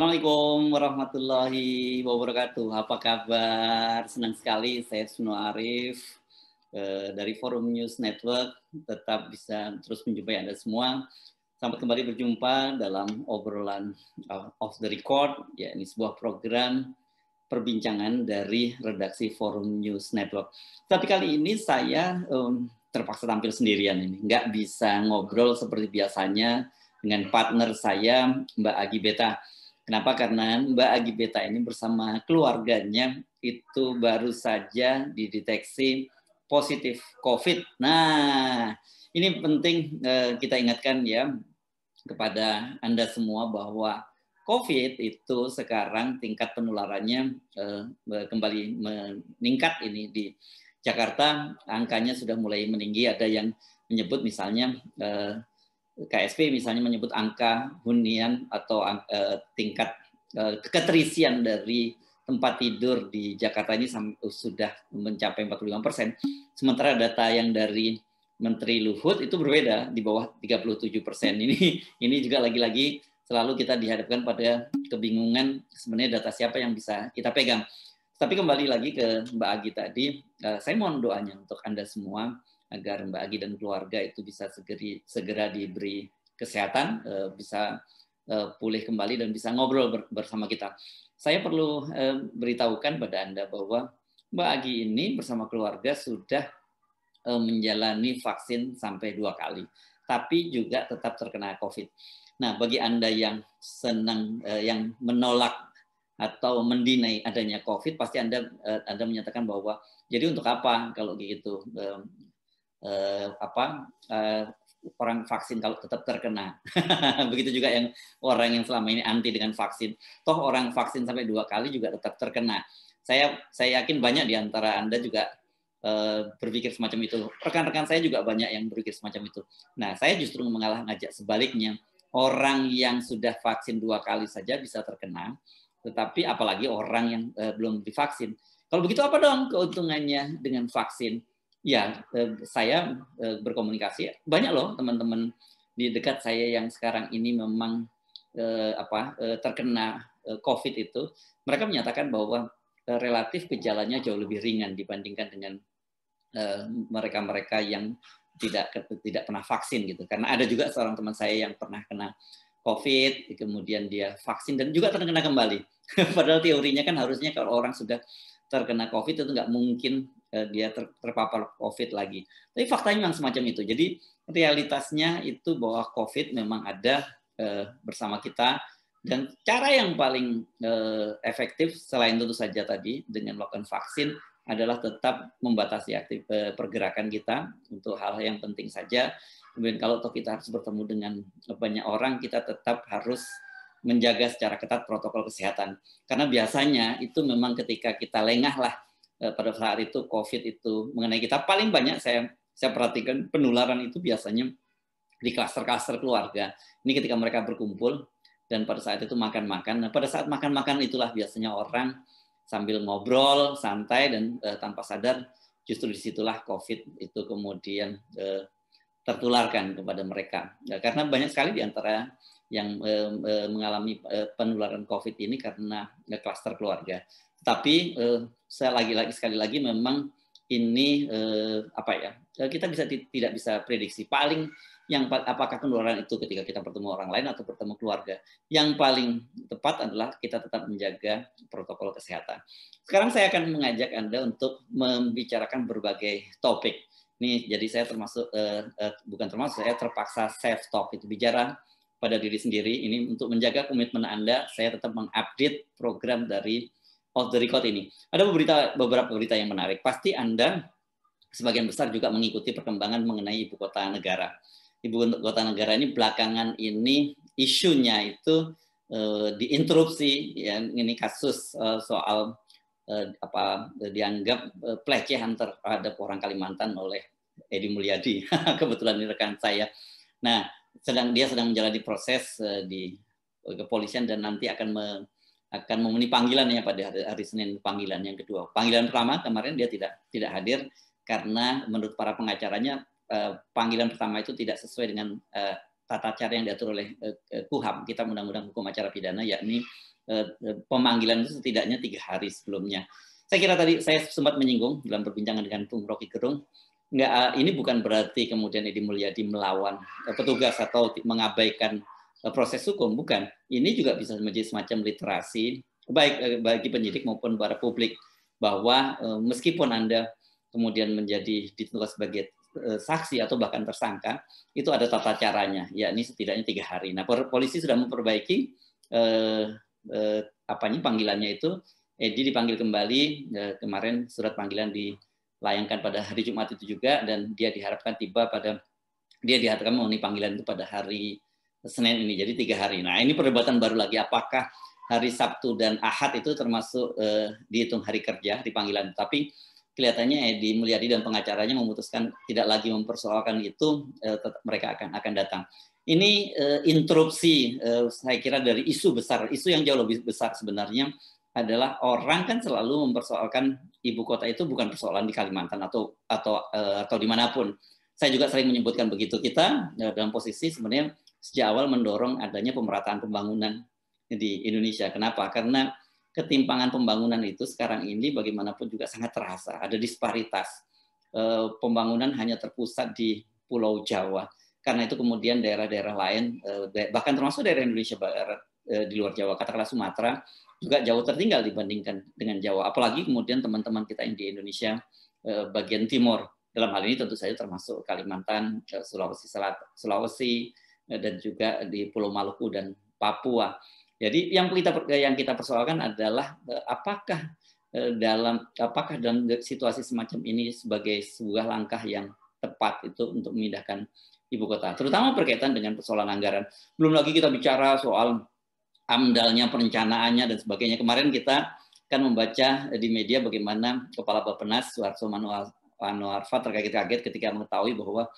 Assalamualaikum warahmatullahi wabarakatuh. Apa kabar? Senang sekali saya Suno Arif dari Forum News Network tetap bisa terus menjumpai Anda semua. Sampai kembali berjumpa dalam obrolan off the record, ya ini sebuah program perbincangan dari redaksi Forum News Network. Tapi kali ini saya terpaksa tampil sendirian ini, nggak bisa ngobrol seperti biasanya dengan partner saya Mbak Agi Beta. Kenapa? Karena Mbak Agi Beta ini bersama keluarganya itu baru saja dideteksi positif COVID. Nah, ini penting kita ingatkan ya kepada Anda semua bahwa COVID itu sekarang tingkat penularannya kembali meningkat ini di Jakarta. Angkanya sudah mulai meninggi. Ada yang menyebut misalnya KSP misalnya menyebut angka hunian atau tingkat keterisian dari tempat tidur di Jakarta ini sudah mencapai 45%. Sementara data yang dari Menteri Luhut itu berbeda, di bawah 37%. Ini juga lagi-lagi selalu kita dihadapkan pada kebingungan sebenarnya data siapa yang bisa kita pegang. Tapi kembali lagi ke Mbak Agi tadi, saya mohon doanya untuk Anda semua agar Mbak Agi dan keluarga itu bisa segera diberi kesehatan, bisa pulih kembali dan bisa ngobrol bersama kita. Saya perlu beritahukan pada Anda bahwa Mbak Agi ini bersama keluarga sudah menjalani vaksin sampai 2 kali, tapi juga tetap terkena COVID. Nah, bagi Anda yang senang, yang menolak atau mendinai adanya COVID, pasti Anda menyatakan bahwa jadi untuk apa kalau gitu? Orang vaksin kalau tetap terkena. Begitu juga yang orang yang selama ini anti dengan vaksin. Toh orang vaksin sampai 2 kali juga tetap terkena. Saya yakin banyak di antara Anda juga berpikir semacam itu. Rekan-rekan saya juga banyak yang berpikir semacam itu. Nah, saya justru mengalah ngajak sebaliknya. Orang yang sudah vaksin 2 kali saja bisa terkena, tetapi apalagi orang yang belum divaksin. Kalau begitu apa dong keuntungannya dengan vaksin? Ya, saya berkomunikasi banyak loh teman-teman di dekat saya yang sekarang ini memang terkena COVID itu. Mereka menyatakan bahwa relatif gejalanya jauh lebih ringan dibandingkan dengan mereka-mereka yang tidak pernah vaksin gitu. Karena ada juga seorang teman saya yang pernah kena COVID, kemudian dia vaksin dan juga terkena kembali. Padahal teorinya kan harusnya kalau orang sudah terkena COVID itu nggak mungkin dia terpapar COVID lagi. Tapi faktanya memang semacam itu. Jadi realitasnya itu bahwa COVID memang ada bersama kita, dan cara yang paling efektif selain tentu saja tadi dengan melakukan vaksin adalah tetap membatasi pergerakan kita untuk hal yang penting saja. Kemudian kalau kita harus bertemu dengan banyak orang, kita tetap harus menjaga secara ketat protokol kesehatan. Karena biasanya itu memang ketika kita lengah lah pada saat itu COVID itu mengenai kita, paling banyak saya perhatikan penularan itu biasanya di klaster-klaster keluarga. Ini ketika mereka berkumpul dan pada saat itu makan-makan. Nah, pada saat makan-makan itulah biasanya orang sambil ngobrol santai dan tanpa sadar justru disitulah COVID itu kemudian tertularkan kepada mereka. Karena banyak sekali di antara yang mengalami penularan COVID ini karena klaster keluarga. Tapi saya sekali lagi memang ini kita tidak bisa prediksi. Paling yang apakah penularan itu ketika kita bertemu orang lain atau bertemu keluarga. Yang paling tepat adalah kita tetap menjaga protokol kesehatan. Sekarang saya akan mengajak Anda untuk membicarakan berbagai topik. Ini jadi saya saya terpaksa self talk, itu bicara pada diri sendiri. Ini untuk menjaga komitmen Anda, saya tetap mengupdate program dari Off the Record ini. Ada beberapa berita yang menarik. Pasti Anda sebagian besar juga mengikuti perkembangan mengenai ibu kota negara. Ibu kota negara ini belakangan ini isunya itu diinterupsi, ya, ini kasus soal dianggap pelecehan terhadap orang Kalimantan oleh Edi Mulyadi. Kebetulan ini rekan saya. Nah, dia sedang menjalani proses di kepolisian dan nanti akan memenuhi panggilannya pada hari Senin, panggilan yang kedua. Panggilan pertama kemarin dia tidak hadir karena menurut para pengacaranya panggilan pertama itu tidak sesuai dengan tata cara yang diatur oleh KUHAP, Kitab Undang-Undang Hukum Acara Pidana, yakni pemanggilan itu setidaknya 3 hari sebelumnya. Saya kira tadi saya sempat menyinggung dalam perbincangan dengan Bung Rocky Gerung, ini bukan berarti kemudian Edi Mulyadi melawan petugas atau mengabaikan proses hukum, bukan. Ini juga bisa menjadi semacam literasi baik bagi penyidik maupun para publik, bahwa meskipun Anda kemudian menjadi ditentukan sebagai saksi atau bahkan tersangka, itu ada tata caranya, yakni setidaknya 3 hari. Nah, polisi sudah memperbaiki panggilannya itu. Edi dipanggil kembali, kemarin surat panggilan dilayangkan pada hari Jumat itu juga, dan dia diharapkan memenuhi panggilan itu pada hari Senin ini, jadi 3 hari. Nah, ini perdebatan baru lagi, apakah hari Sabtu dan Ahad itu termasuk dihitung hari kerja di panggilan. Tapi kelihatannya Edi Mulyadi dan pengacaranya memutuskan tidak lagi mempersoalkan itu, mereka akan datang. Ini interupsi, saya kira, dari isu besar, isu yang jauh lebih besar sebenarnya adalah orang kan selalu mempersoalkan ibu kota itu bukan persoalan di Kalimantan atau dimanapun. Saya juga sering menyebutkan begitu. Kita dalam posisi sebenarnya sejak awal mendorong adanya pemerataan pembangunan di Indonesia. Kenapa? Karena ketimpangan pembangunan itu sekarang ini bagaimanapun juga sangat terasa. Ada disparitas. Pembangunan hanya terpusat di Pulau Jawa. Karena itu kemudian daerah-daerah lain, bahkan termasuk daerah Indonesia Barat di luar Jawa, katakanlah Sumatera, juga jauh tertinggal dibandingkan dengan Jawa. Apalagi kemudian teman-teman kita yang di Indonesia bagian timur, dalam hal ini tentu saja termasuk Kalimantan, Sulawesi, dan juga di Pulau Maluku dan Papua. Jadi yang kita persoalkan adalah apakah dalam situasi semacam ini sebagai sebuah langkah yang tepat itu untuk memindahkan ibu kota, terutama berkaitan dengan persoalan anggaran. Belum lagi kita bicara soal amdalnya, perencanaannya, dan sebagainya. Kemarin kita kan membaca di media bagaimana Kepala Bappenas Suharto Manoarfa terkaget-kaget ketika mengetahui bahwa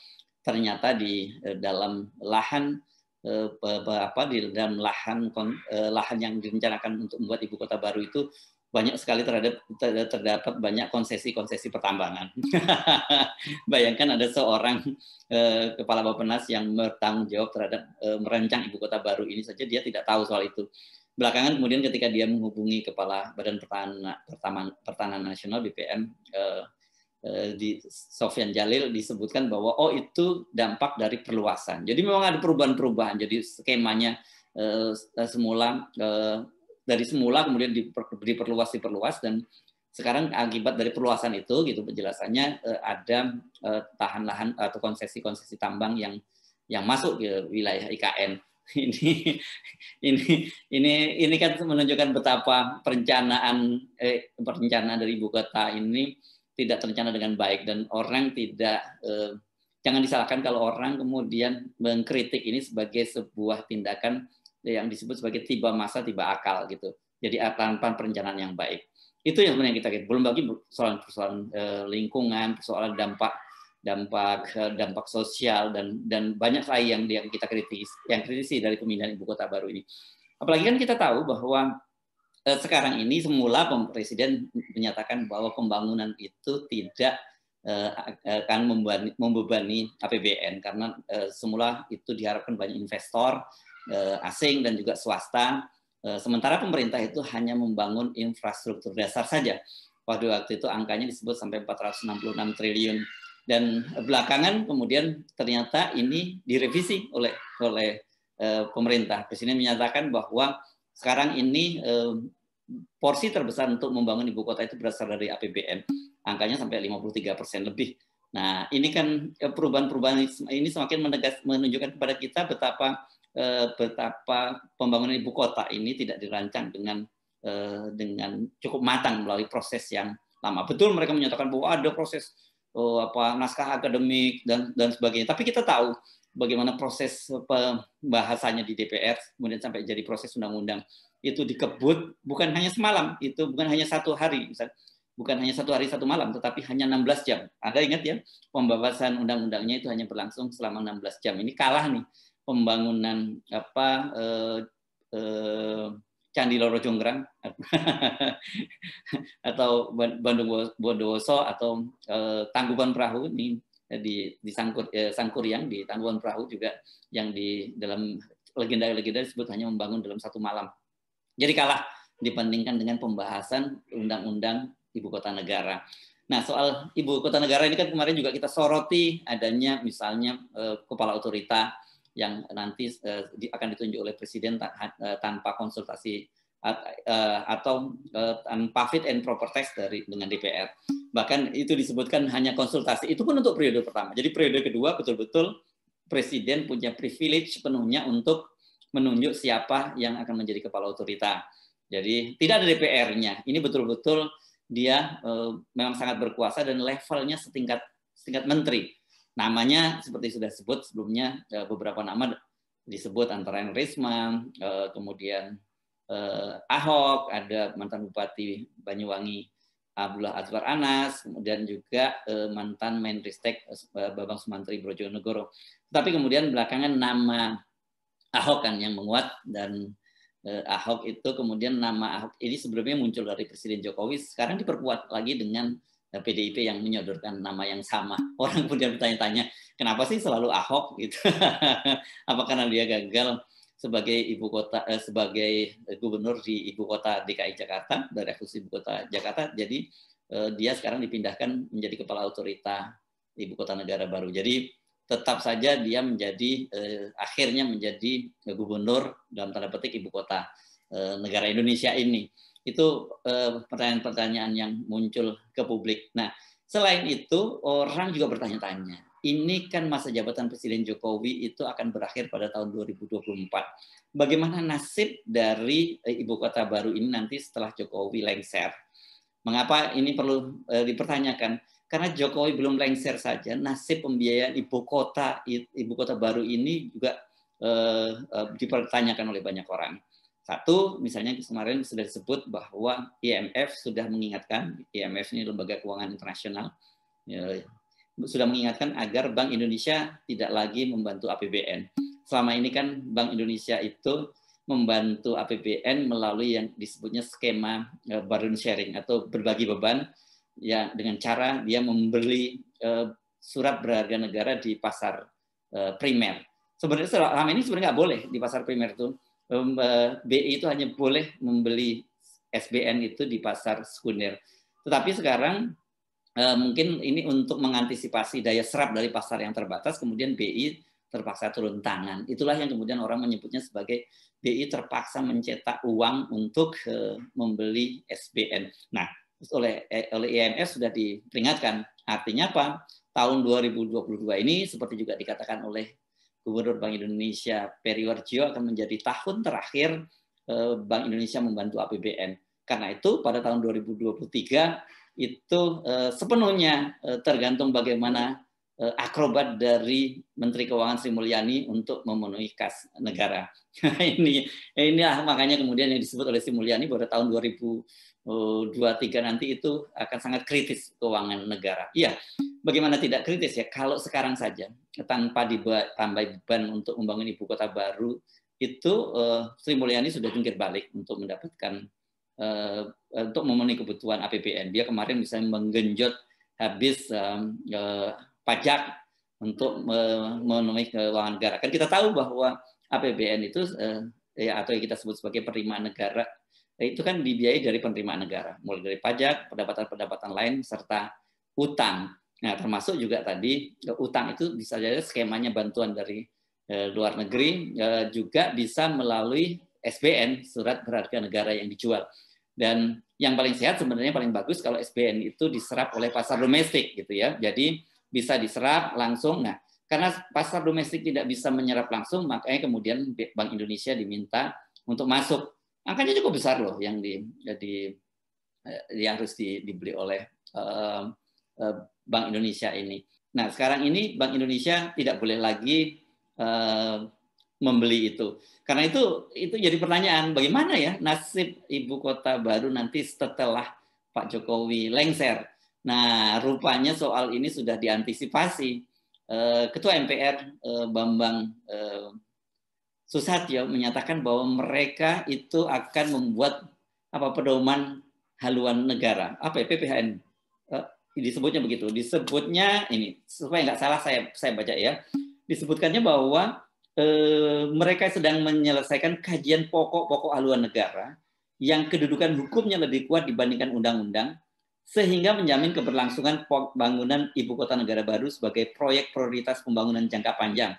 ternyata di dalam lahan lahan yang direncanakan untuk membuat ibu kota baru itu banyak sekali terdapat banyak konsesi-konsesi pertambangan. Bayangkan ada seorang kepala Bappenas yang bertanggung jawab terhadap merancang ibu kota baru ini saja, dia tidak tahu soal itu. Belakangan kemudian ketika dia menghubungi Kepala Badan Pertanahan Nasional BPN di Sofyan Jalil, disebutkan bahwa itu dampak dari perluasan. Jadi memang ada perubahan-perubahan. Jadi skemanya dari semula kemudian diperluas, dan sekarang akibat dari perluasan itu, gitu penjelasannya, ada tahan lahan atau konsesi-konsesi tambang yang masuk ke wilayah IKN. Ini kan menunjukkan betapa perencanaan dari ibu kota ini tidak terencana dengan baik, dan orang jangan disalahkan kalau orang kemudian mengkritik ini sebagai sebuah tindakan yang disebut sebagai tiba masa tiba akal gitu. Jadi tanpa perencanaan yang baik. Itu yang sebenarnya kita lihat. Belum lagi persoalan lingkungan, persoalan dampak sosial, dan banyak lagi yang kita kritisi dari pemindahan ibu kota baru ini. Apalagi kan kita tahu bahwa sekarang ini semula Presiden menyatakan bahwa pembangunan itu tidak akan membebani APBN, karena semula itu diharapkan banyak investor asing dan juga swasta, sementara pemerintah itu hanya membangun infrastruktur dasar saja. Waktu itu angkanya disebut sampai 466 triliun, dan belakangan kemudian ternyata ini direvisi oleh pemerintah. Presiden menyatakan bahwa sekarang ini porsi terbesar untuk membangun ibu kota itu berasal dari APBN, angkanya sampai 53% lebih. Nah, ini kan perubahan-perubahan ini semakin menunjukkan kepada kita betapa pembangunan ibu kota ini tidak dirancang dengan cukup matang melalui proses yang lama. Betul mereka menyatakan bahwa ada proses naskah akademik dan sebagainya, tapi kita tahu bagaimana proses pembahasannya di DPR kemudian sampai jadi proses undang-undang itu dikebut bukan hanya semalam, itu bukan hanya 1 hari, bukan hanya 1 hari 1 malam, tetapi hanya 16 jam. Anda ingat ya, pembahasan undang-undangnya itu hanya berlangsung selama 16 jam. Ini kalah nih pembangunan Candi Loro Jonggrang atau Bandung Bondowoso atau Tangkuban Perahu ini di Sangkuriang, di Tangkuban Perahu juga, yang di dalam legenda-legenda disebut hanya membangun dalam 1 malam. Jadi kalah dibandingkan dengan pembahasan undang-undang ibu kota negara. Nah, soal ibu kota negara ini kan kemarin juga kita soroti adanya misalnya kepala otorita yang nanti akan ditunjuk oleh presiden tanpa konsultasi atau tanpa fit and proper test dengan DPR. Bahkan itu disebutkan hanya konsultasi. Itu pun untuk periode pertama. Jadi periode kedua betul-betul presiden punya privilege penuhnya untuk menunjuk siapa yang akan menjadi kepala otorita. Jadi tidak ada DPR-nya. Ini betul-betul dia memang sangat berkuasa dan levelnya setingkat menteri. Namanya seperti sudah disebut sebelumnya, beberapa nama disebut antara lain Risma, kemudian Ahok, ada mantan Bupati Banyuwangi Abdullah Azwar Anas, kemudian juga mantan Menristek Bambang Sumantri Brojonegoro. Tapi kemudian belakangan nama Ahok kan yang menguat, dan Ahok itu kemudian nama Ahok ini sebelumnya muncul dari Presiden Jokowi, sekarang diperkuat lagi dengan PDIP yang menyodorkan nama yang sama. Orang kemudian bertanya-tanya, kenapa sih selalu Ahok gitu? Apa karena dia gagal sebagai sebagai gubernur di ibu kota DKI Jakarta, dari eksekutif ibu kota Jakarta, jadi dia sekarang dipindahkan menjadi kepala otorita ibu kota negara baru. Jadi tetap saja dia menjadi akhirnya menjadi gubernur dalam tanda petik ibu kota negara Indonesia ini. Itu pertanyaan-pertanyaan yang muncul ke publik. Nah, selain itu orang juga bertanya-tanya, ini kan masa jabatan Presiden Jokowi itu akan berakhir pada tahun 2024. Bagaimana nasib dari ibu kota baru ini nanti setelah Jokowi lengser? Mengapa ini perlu dipertanyakan? Karena Jokowi belum lengser saja, nasib pembiayaan ibu kota baru ini juga dipertanyakan oleh banyak orang. Satu, misalnya kemarin sudah disebut bahwa IMF sudah mengingatkan, IMF ini lembaga keuangan internasional, sudah mengingatkan agar Bank Indonesia tidak lagi membantu APBN. Selama ini kan Bank Indonesia itu membantu APBN melalui yang disebutnya skema burden sharing atau berbagi beban, ya, dengan cara dia membeli surat berharga negara di pasar primer. Sebenarnya selama ini sebenarnya nggak boleh di pasar primer itu. BI itu hanya boleh membeli SBN itu di pasar sekunder. Tetapi sekarang mungkin ini untuk mengantisipasi daya serap dari pasar yang terbatas, kemudian BI terpaksa turun tangan. Itulah yang kemudian orang menyebutnya sebagai BI terpaksa mencetak uang untuk membeli SBN. Nah, oleh IMF sudah diperingatkan. Artinya apa? Tahun 2022 ini seperti juga dikatakan oleh Gubernur Bank Indonesia Peri Warjio akan menjadi tahun terakhir Bank Indonesia membantu APBN. Karena itu pada tahun 2023 itu sepenuhnya tergantung bagaimana akrobat dari Menteri Keuangan Sri Mulyani untuk memenuhi kas negara. Inilah makanya kemudian yang disebut oleh Sri Mulyani pada tahun 2023 nanti itu akan sangat kritis keuangan negara. Iya, bagaimana tidak kritis ya? Kalau sekarang saja tanpa ditambah beban untuk membangun ibu kota baru itu Sri Mulyani sudah jungkir balik untuk mendapatkan untuk memenuhi kebutuhan APBN. Dia kemarin bisa menggenjot habis pajak untuk memenuhi keuangan negara. Kan kita tahu bahwa APBN itu atau yang kita sebut sebagai penerimaan negara itu kan dibiayai dari penerimaan negara, mulai dari pajak, pendapatan-pendapatan lain serta utang. Nah, termasuk juga tadi utang itu bisa jadi skemanya bantuan dari luar negeri, juga bisa melalui SBN, surat berharga negara yang dijual. Dan yang paling sehat sebenarnya paling bagus kalau SBN itu diserap oleh pasar domestik gitu ya. Jadi bisa diserap langsung. Nah, karena pasar domestik tidak bisa menyerap langsung, makanya kemudian Bank Indonesia diminta untuk masuk. Angkanya cukup besar loh yang harus dibeli oleh Bank Indonesia ini. Nah, sekarang ini Bank Indonesia tidak boleh lagi membeli itu. Karena itu jadi pertanyaan, bagaimana ya nasib ibu kota baru nanti setelah Pak Jokowi lengser. Nah, rupanya soal ini sudah diantisipasi. Ketua MPR Bambang Susatyo menyatakan bahwa mereka itu akan membuat pedoman haluan negara, PPHN, disebutnya begitu. Disebutnya ini supaya nggak salah saya baca ya. Disebutkannya bahwa mereka sedang menyelesaikan kajian pokok-pokok haluan negara yang kedudukan hukumnya lebih kuat dibandingkan undang-undang, sehingga menjamin keberlangsungan bangunan ibu kota negara baru sebagai proyek prioritas pembangunan jangka panjang.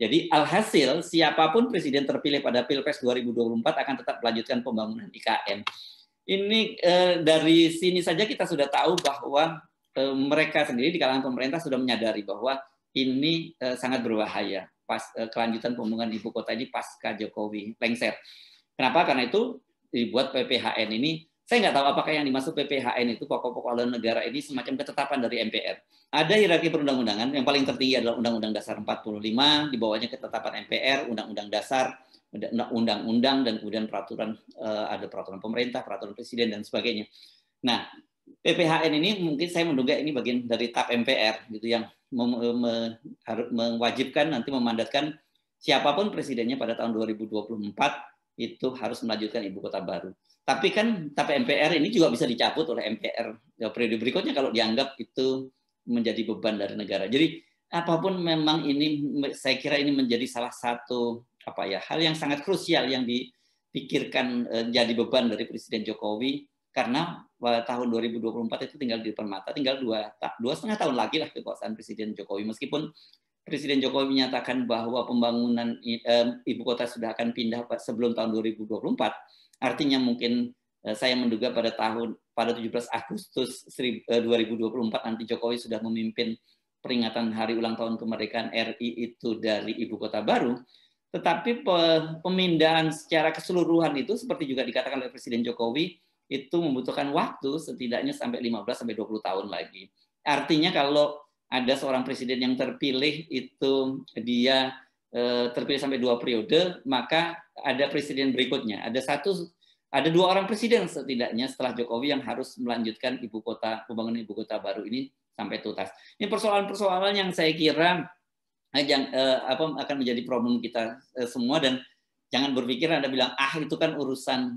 Jadi alhasil siapapun presiden terpilih pada Pilpres 2024 akan tetap melanjutkan pembangunan IKN. Ini dari sini saja kita sudah tahu bahwa mereka sendiri di kalangan pemerintah sudah menyadari bahwa ini sangat berbahaya kelanjutan pembangunan ibu kota ini pasca Jokowi lengser. Kenapa? Karena itu dibuat PPHN ini. Saya nggak tahu apakah yang dimaksud PPHN itu pokok-pokok haluan negara ini semacam ketetapan dari MPR. Ada hierarki perundang-undangan, yang paling tertinggi adalah Undang-Undang Dasar 45, di bawahnya ketetapan MPR, Undang-Undang Dasar, undang-undang, dan kemudian peraturan, ada peraturan pemerintah, peraturan presiden, dan sebagainya. Nah, PPHN ini mungkin saya menduga ini bagian dari TAP MPR, gitu, yang mewajibkan, nanti memandatkan siapapun presidennya pada tahun 2024 itu harus melanjutkan ibu kota baru. Tapi kan TAP MPR ini juga bisa dicabut oleh MPR periode berikutnya kalau dianggap itu menjadi beban dari negara. Jadi apapun memang ini, saya kira ini menjadi salah satu hal yang sangat krusial yang dipikirkan jadi beban dari Presiden Jokowi, karena tahun 2024 itu tinggal di depan mata, tinggal 2,5 tahun lagi lah kekuasaan Presiden Jokowi. Meskipun Presiden Jokowi menyatakan bahwa pembangunan ibu kota sudah akan pindah sebelum tahun 2024, artinya mungkin saya menduga pada 17 Agustus 2024 nanti Jokowi sudah memimpin peringatan hari ulang tahun kemerdekaan RI itu dari ibu kota baru. Tetapi pemindahan secara keseluruhan itu seperti juga dikatakan oleh Presiden Jokowi itu membutuhkan waktu setidaknya sampai 15 sampai 20 tahun lagi. Artinya kalau ada seorang presiden yang terpilih itu dia terpilih sampai 2 periode, maka ada presiden berikutnya. Ada 2 orang presiden setidaknya setelah Jokowi yang harus melanjutkan pembangunan ibu kota baru ini sampai tuntas. Ini persoalan-persoalan yang saya kira akan menjadi problem kita semua, dan jangan berpikir Anda bilang itu kan urusan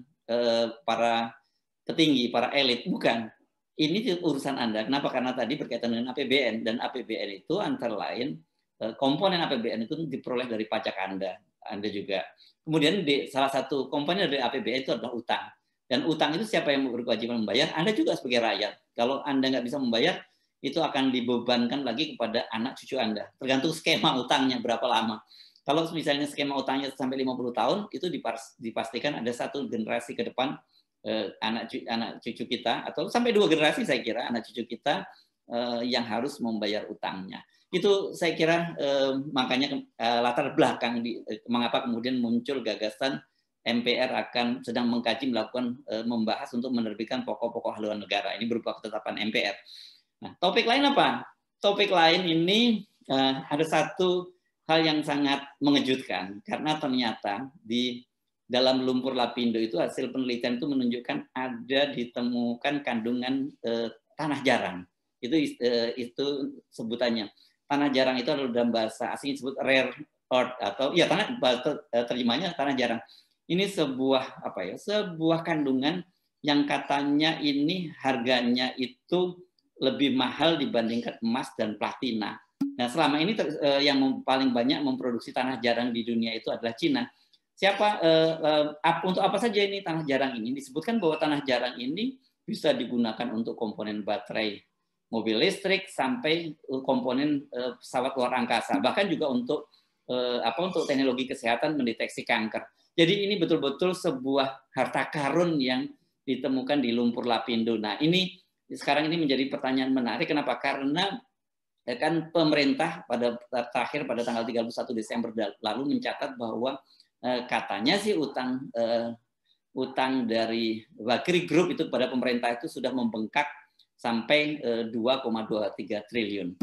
para petinggi, para elit. Bukan. Ini urusan Anda. Kenapa? Karena tadi berkaitan dengan APBN, dan APBN itu antara lain komponen APBN itu diperoleh dari pajak Anda juga. Kemudian salah satu komponen dari APBN itu adalah utang. Dan utang itu siapa yang berkewajiban membayar? Anda juga sebagai rakyat. Kalau Anda nggak bisa membayar, itu akan dibebankan lagi kepada anak cucu Anda. Tergantung skema utangnya berapa lama. Kalau misalnya skema utangnya sampai 50 tahun, itu dipastikan ada satu generasi ke depan anak cucu kita, atau sampai 2 generasi saya kira anak cucu kita yang harus membayar utangnya. Itu saya kira makanya latar belakang mengapa kemudian muncul gagasan MPR akan sedang mengkaji, membahas untuk menerbitkan pokok-pokok haluan negara. Ini berupa ketetapan MPR. Nah, topik lain apa? Topik lain ini ada satu hal yang sangat mengejutkan, karena ternyata di dalam lumpur lapindo itu hasil penelitian itu menunjukkan ada ditemukan kandungan tanah jarang. Itu sebutannya. Tanah jarang itu adalah dalam bahasa asing disebut rare earth, atau ya terjemahnya tanah jarang. Ini sebuah sebuah kandungan yang katanya ini harganya itu lebih mahal dibandingkan emas dan platina. Nah, selama ini yang paling banyak memproduksi tanah jarang di dunia itu adalah Cina. Untuk apa saja ini tanah jarang ini? Disebutkan bahwa tanah jarang ini bisa digunakan untuk komponen baterai mobil listrik sampai komponen pesawat luar angkasa, bahkan juga untuk teknologi kesehatan mendeteksi kanker. Jadi ini betul-betul sebuah harta karun yang ditemukan di lumpur lapindo. Nah, ini sekarang ini menjadi pertanyaan menarik. Kenapa? Karena kan pemerintah pada tanggal 31 Desember lalu mencatat bahwa katanya sih utang dari Bakri Group itu pada pemerintah itu sudah membengkak sampai 2,23 triliun.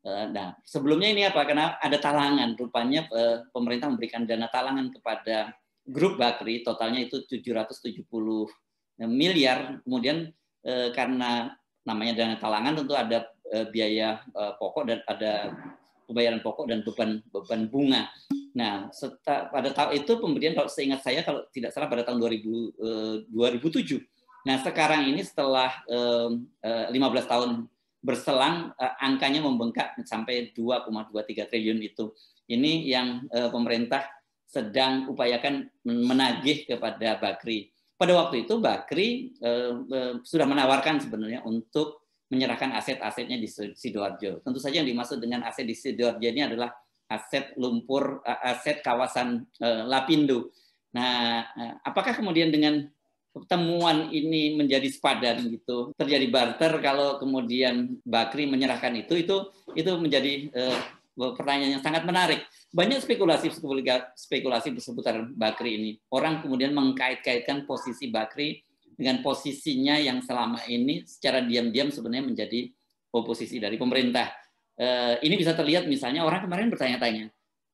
Nah, sebelumnya ini apa? Karena ada talangan, rupanya pemerintah memberikan dana talangan kepada grup Bakri, totalnya itu 770 miliar. Kemudian karena namanya dana talangan tentu ada biaya pokok dan ada pembayaran pokok dan beban bunga. Nah, pada tahun itu pemberian, kalau seingat saya kalau tidak salah pada tahun 2007. Nah, sekarang ini setelah 15 tahun berselang angkanya membengkak sampai 2,23 triliun itu. Ini yang pemerintah sedang upayakan menagih kepada Bakri. Pada waktu itu Bakri sudah menawarkan sebenarnya untuk menyerahkan aset-asetnya di Sidoarjo. Tentu saja yang dimaksud dengan aset di Sidoarjo ini adalah aset lumpur, aset kawasan Lapindo. Nah, apakah kemudian dengan pertemuan ini menjadi sepadan gitu, terjadi barter kalau kemudian Bakri menyerahkan itu menjadi pertanyaan yang sangat menarik. Banyak spekulasi seputar Bakri ini. Orang kemudian mengkait-kaitkan posisi Bakri dengan posisinya yang selama ini secara diam-diam sebenarnya menjadi oposisi dari pemerintah. Ini bisa terlihat misalnya orang kemarin bertanya-tanya,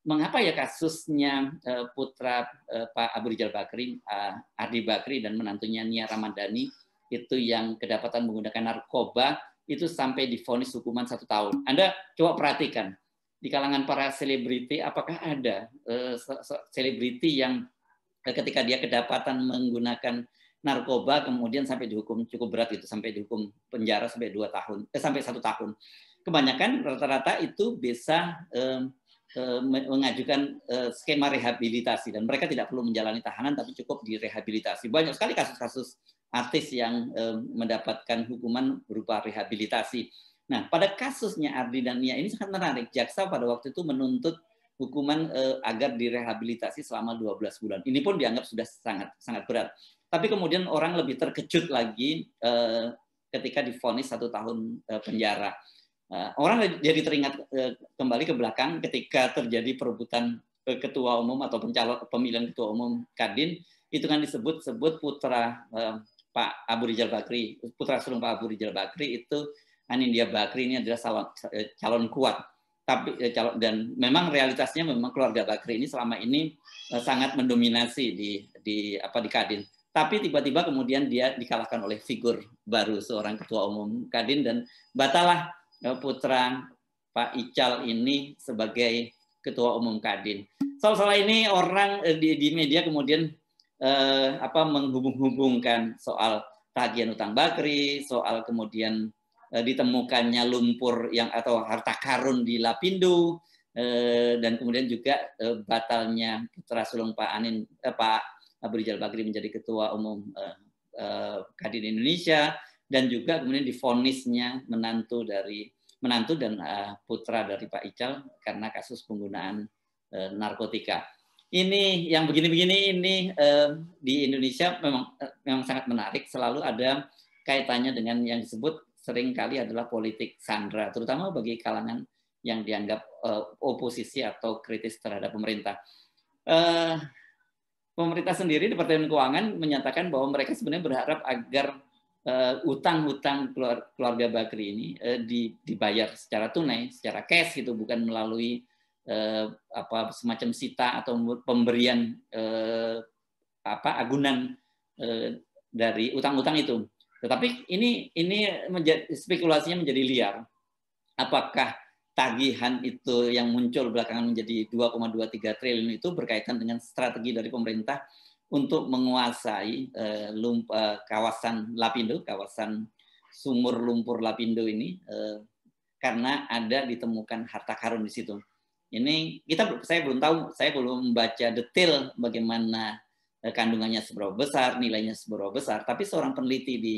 mengapa ya kasusnya putra Pak Abu Rizal Bakri, Ardi Bakri dan menantunya Nia Ramadhani itu yang kedapatan menggunakan narkoba itu sampai divonis hukuman 1 tahun. Anda coba perhatikan di kalangan para selebriti, apakah ada selebriti yang ketika dia kedapatan menggunakan narkoba kemudian sampai dihukum cukup berat, itu sampai dihukum penjara sampai 2 tahun, sampai 1 tahun. Kebanyakan rata-rata itu bisa mengajukan skema rehabilitasi dan mereka tidak perlu menjalani tahanan tapi cukup direhabilitasi. Banyak sekali kasus-kasus artis yang mendapatkan hukuman berupa rehabilitasi. Nah, pada kasusnya Ardi dan Nia ini sangat menarik. Jaksa pada waktu itu menuntut hukuman agar direhabilitasi selama 12 bulan. Ini pun dianggap sudah sangat berat. Tapi kemudian orang lebih terkejut lagi ketika divonis 1 tahun penjara. Orang jadi teringat kembali ke belakang ketika terjadi perebutan ketua umum atau pemilihan ketua umum Kadin, itu kan disebut putra Pak Abu Rizal Bakri, putra sulung Pak Abu Rizal Bakri itu Anindya Bakri ini adalah calon kuat. Tapi dan memang realitasnya memang keluarga Bakri ini selama ini sangat mendominasi di Kadin. Tapi tiba-tiba kemudian dia dikalahkan oleh figur baru seorang ketua umum Kadin dan batalah putra Pak Ical ini sebagai ketua umum Kadin. Soal ini orang di media kemudian menghubung-hubungkan soal tagihan utang Bakri, soal kemudian ditemukannya lumpur atau harta karun di Lapindo, dan kemudian juga batalnya putra sulung Pak Abu Rizal Bakri menjadi ketua umum Kadin Indonesia, dan juga kemudian divonisnya menantu dan putra dari Pak Ical karena kasus penggunaan narkotika. Ini yang begini-begini ini di Indonesia memang sangat menarik, selalu ada kaitannya dengan yang disebut seringkali adalah politik sandera, terutama bagi kalangan yang dianggap oposisi atau kritis terhadap pemerintah. Pemerintah sendiri, Departemen Keuangan menyatakan bahwa mereka sebenarnya berharap agar utang-utang keluarga Bakri ini dibayar secara tunai, secara cash gitu, bukan melalui semacam sita atau pemberian agunan dari utang-utang itu. Tetapi ini spekulasinya menjadi liar. Apakah tagihan itu yang muncul belakangan menjadi 2,23 triliun itu berkaitan dengan strategi dari pemerintah untuk menguasai kawasan Lapindo, kawasan sumur lumpur Lapindo ini, karena ada ditemukan harta karun di situ. Ini saya belum tahu, saya belum membaca detail bagaimana kandungannya seberapa besar, nilainya seberapa besar. Tapi seorang peneliti di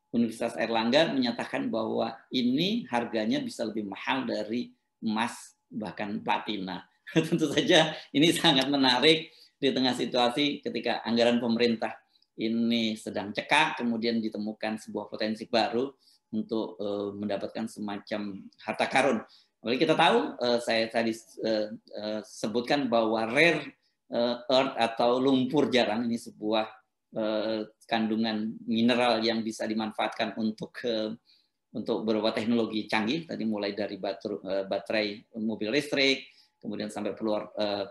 Universitas Airlangga menyatakan bahwa ini harganya bisa lebih mahal dari emas bahkan platina. Tentu saja ini sangat menarik di tengah situasi ketika anggaran pemerintah ini sedang cekak, kemudian ditemukan sebuah potensi baru untuk mendapatkan semacam harta karun. Apalagi kita tahu, saya tadi sebutkan bahwa rare earth atau lumpur jarang ini sebuah kandungan mineral yang bisa dimanfaatkan untuk beberapa teknologi canggih, tadi mulai dari baterai mobil listrik, kemudian sampai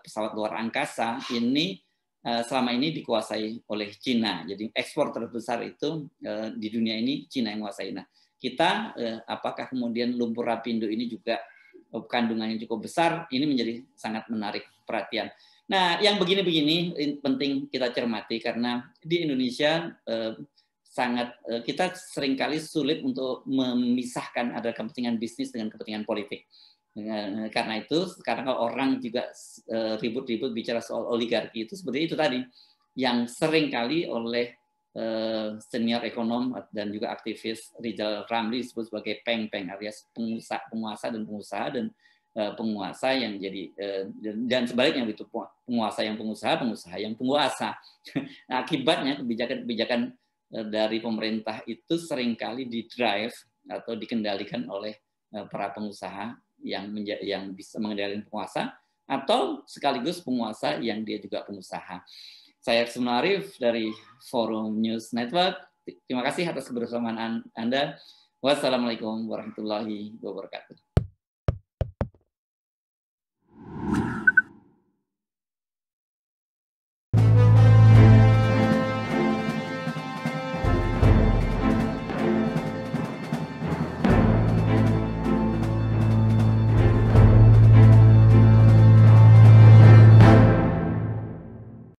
pesawat luar angkasa, ini selama ini dikuasai oleh Cina. Jadi ekspor terbesar itu di dunia ini Cina yang menguasai. Nah, kita apakah kemudian lumpur Lapindo ini juga kandungannya cukup besar, ini menjadi sangat menarik perhatian. Nah, yang begini-begini penting kita cermati karena di Indonesia sangat kita seringkali sulit untuk memisahkan ada kepentingan bisnis dengan kepentingan politik. Karena itu sekarang kalau orang juga ribut-ribut bicara soal oligarki itu seperti itu tadi yang seringkali oleh senior ekonom dan juga aktivis Rizal Ramli disebut sebagai peng-peng, alias penguasa dan pengusaha, dan penguasa yang jadi dan sebaliknya itu penguasa yang pengusaha, pengusaha yang penguasa. Nah, akibatnya kebijakan-kebijakan dari pemerintah itu seringkali didrive atau dikendalikan oleh para pengusaha yang bisa mengendalikan penguasa, atau sekaligus penguasa yang dia juga pengusaha. Saya Aksun Arif dari Forum News Network. Terima kasih atas kebersamaan Anda. Wassalamualaikum warahmatullahi wabarakatuh.